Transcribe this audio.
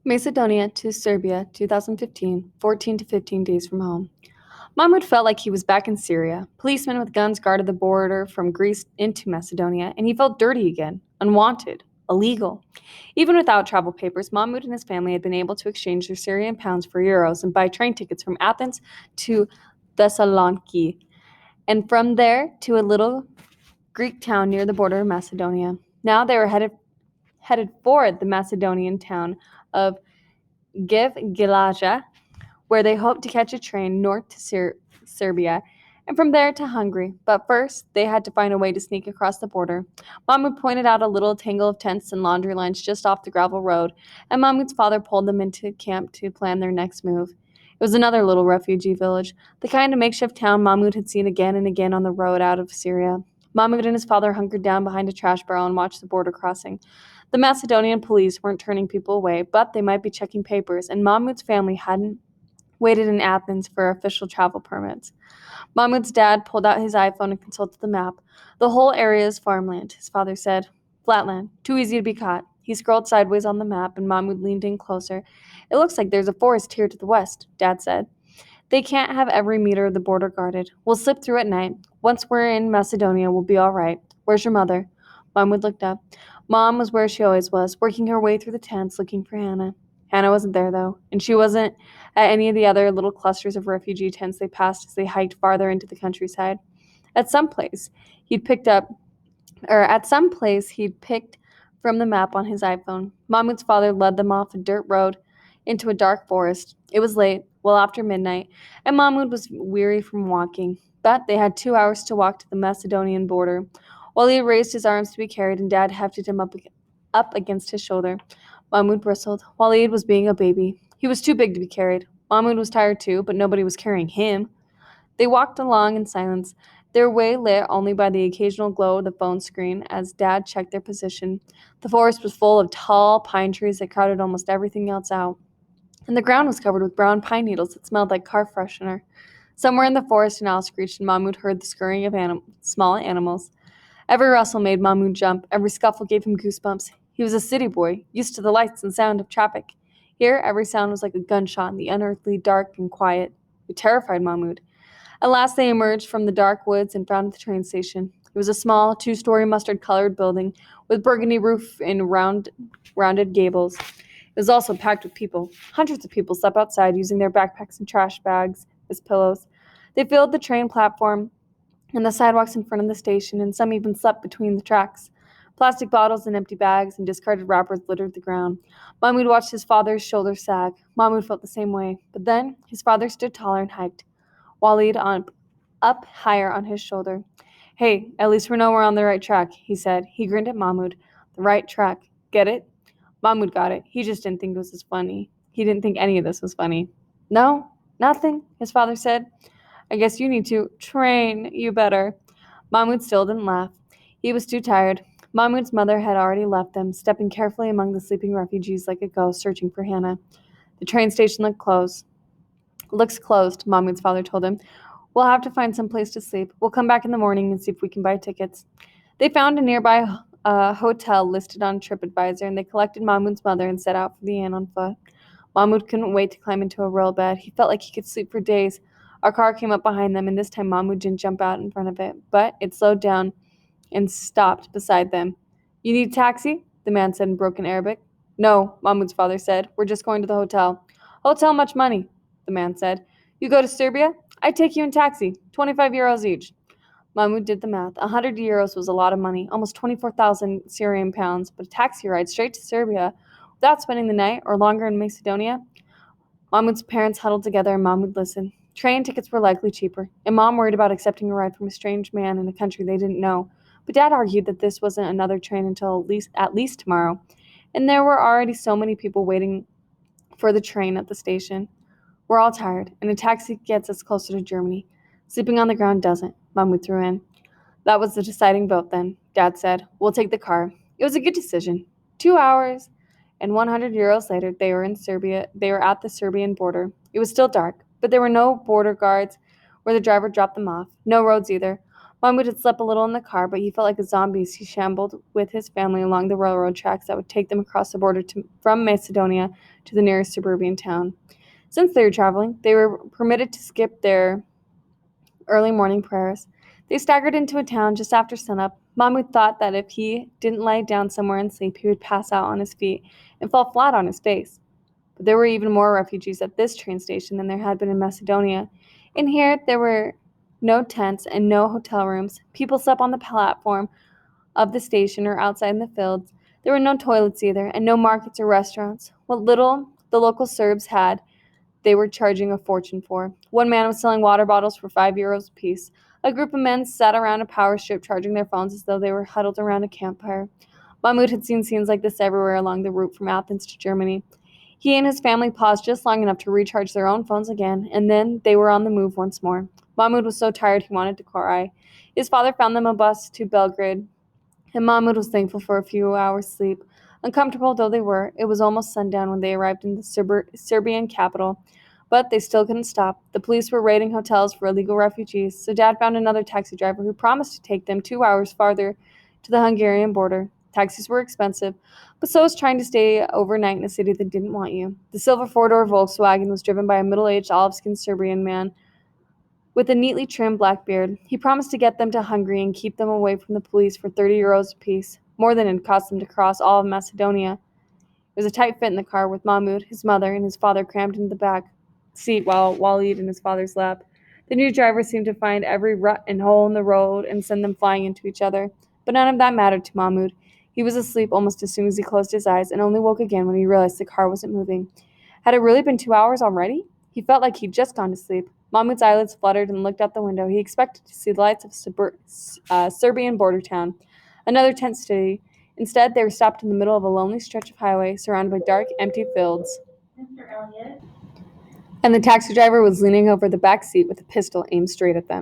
Macedonia to Serbia, 2015, 14 to 15 days from home. Mahmoud felt like he was back in Syria. Policemen with guns guarded the border from Greece into Macedonia, and he felt dirty again, unwanted, illegal. Even without travel papers, Mahmoud and his family had been able to exchange their Syrian pounds for euros and buy train tickets from Athens to Thessaloniki, and from there to a little Greek town near the border of Macedonia. Now they were headed for the Macedonian town of Givgilaja, where they hoped to catch a train north to Serbia and from there to Hungary. But first, they had to find a way to sneak across the border. Mahmoud pointed out a little tangle of tents and laundry lines just off the gravel road, and Mahmoud's father pulled them into camp to plan their next move. It was another little refugee village, the kind of makeshift town Mahmoud had seen again and again on the road out of Syria. Mahmoud and his father hunkered down behind a trash barrel and watched the border crossing. The Macedonian police weren't turning people away, but they might be checking papers, and Mahmoud's family hadn't waited in Athens for official travel permits. Mahmoud's dad pulled out his iPhone and consulted the map. The whole area is farmland, his father said. Flatland, too easy to be caught. He scrolled sideways on the map, and Mahmoud leaned in closer. It looks like there's a forest here to the west, Dad said. They can't have every meter of the border guarded. We'll slip through at night. Once we're in Macedonia, we'll be all right. Where's your mother? Mahmoud looked up. Mom was where she always was, working her way through the tents looking for Hannah. Hannah wasn't there, though, and she wasn't at any of the other little clusters of refugee tents they passed as they hiked farther into the countryside. At some place he'd picked up, at some place he'd picked from the map on his iPhone, Mahmoud's father led them off a dirt road into a dark forest. It was late, well after midnight, and Mahmoud was weary from walking, but they had 2 hours to walk to the Macedonian border. Waleed raised his arms to be carried, and Dad hefted him up against his shoulder. Mahmoud bristled. Waleed was being a baby. He was too big to be carried. Mahmoud was tired too, but nobody was carrying him. They walked along in silence, their way lit only by the occasional glow of the phone screen as Dad checked their position. The forest was full of tall pine trees that crowded almost everything else out, and the ground was covered with brown pine needles that smelled like car freshener. Somewhere in the forest an owl screeched, and Mahmoud heard the scurrying of small animals. Every rustle made Mahmoud jump. Every scuffle gave him goosebumps. He was a city boy, used to the lights and sound of traffic. Here, every sound was like a gunshot in the unearthly dark and quiet. It terrified Mahmoud. At last they emerged from the dark woods and found the train station. It was a small, two-story mustard-colored building with burgundy roof and rounded gables. It was also packed with people. Hundreds of people slept outside using their backpacks and trash bags as pillows. They filled the train platform and the sidewalks in front of the station, and some even slept between the tracks. Plastic bottles and empty bags and discarded wrappers littered the ground. Mahmoud watched his father's shoulders sag. Mahmoud felt the same way. But then his father stood taller and hiked, Waleed up higher on his shoulder. Hey, at least we know we're on the right track, he said. He grinned at Mahmoud. The right track. Get it? Mahmoud got it. He just didn't think it was as funny. He didn't think any of this was funny. No, nothing, his father said. I guess you need to train you better. Mahmoud still didn't laugh. He was too tired. Mahmoud's mother had already left them, stepping carefully among the sleeping refugees like a ghost searching for Hannah. The train station looked closed. Looks closed, Mahmoud's father told him. We'll have to find some place to sleep. We'll come back in the morning and see if we can buy tickets. They found a nearby hotel listed on TripAdvisor, and they collected Mahmoud's mother and set out for the inn on foot. Mahmoud couldn't wait to climb into a royal bed. He felt like he could sleep for days. A car came up behind them, and this time Mahmoud didn't jump out in front of it, but it slowed down and stopped beside them. You need a taxi? The man said in broken Arabic. No, Mahmoud's father said. We're just going to the hotel. Hotel much money, the man said. You go to Serbia? I take you in taxi. 25 euros each. Mahmoud did the math. 100 euros was a lot of money, almost 24,000 Syrian pounds, but a taxi ride straight to Serbia without spending the night or longer in Macedonia? Mahmoud's parents huddled together and Mahmoud listened. Train tickets were likely cheaper, and Mom worried about accepting a ride from a strange man in a country they didn't know. But Dad argued that this wasn't another train until at least tomorrow, and there were already so many people waiting for the train at the station. We're all tired, and a taxi gets us closer to Germany. Sleeping on the ground doesn't, Mahmoud threw in. That was the deciding vote then, Dad said. We'll take the car. It was a good decision. 2 hours and 100 euros later, they were in Serbia. They were at the Serbian border. It was still dark, but there were no border guards where the driver dropped them off. No roads either. Mahmoud had slept a little in the car, but he felt like a zombie as he shambled with his family along the railroad tracks that would take them across the border from Macedonia to the nearest suburban town. Since they were traveling, they were permitted to skip their early morning prayers. They staggered into a town just after sunup. Mahmoud thought that if he didn't lie down somewhere and sleep, he would pass out on his feet and fall flat on his face. But there were even more refugees at this train station than there had been in Macedonia. In here, there were no tents and no hotel rooms. People slept on the platform of the station or outside in the fields. There were no toilets either, and no markets or restaurants. What little the local Serbs had, they were charging a fortune for. One man was selling water bottles for €5 apiece. A group of men sat around a power strip charging their phones as though they were huddled around a campfire. Mahmoud had seen scenes like this everywhere along the route from Athens to Germany. He and his family paused just long enough to recharge their own phones again, and then they were on the move once more. Mahmoud was so tired he wanted to cry. His father found them a bus to Belgrade, and Mahmoud was thankful for a few hours' sleep. Uncomfortable though they were, it was almost sundown when they arrived in the Serbian capital. But they still couldn't stop. The police were raiding hotels for illegal refugees, so Dad found another taxi driver who promised to take them 2 hours farther to the Hungarian border. Taxis were expensive, but so was trying to stay overnight in a city that didn't want you. The silver four-door Volkswagen was driven by a middle-aged, olive-skinned Serbian man with a neatly trimmed black beard. He promised to get them to Hungary and keep them away from the police for €30 apiece, more than it cost them to cross all of Macedonia. It was a tight fit in the car with Mahmoud, his mother, and his father crammed into the back seat while Walid in his father's lap. The new driver seemed to find every rut and hole in the road and send them flying into each other. But none of that mattered to Mahmoud. He was asleep almost as soon as he closed his eyes and only woke again when he realized the car wasn't moving. Had it really been 2 hours already? He felt like he'd just gone to sleep. Mahmoud's eyelids fluttered and looked out the window. He expected to see the lights of Serbian border town, another tent city. Instead, they were stopped in the middle of a lonely stretch of highway surrounded by dark, empty fields. And the taxi driver was leaning over the back seat with a pistol aimed straight at them.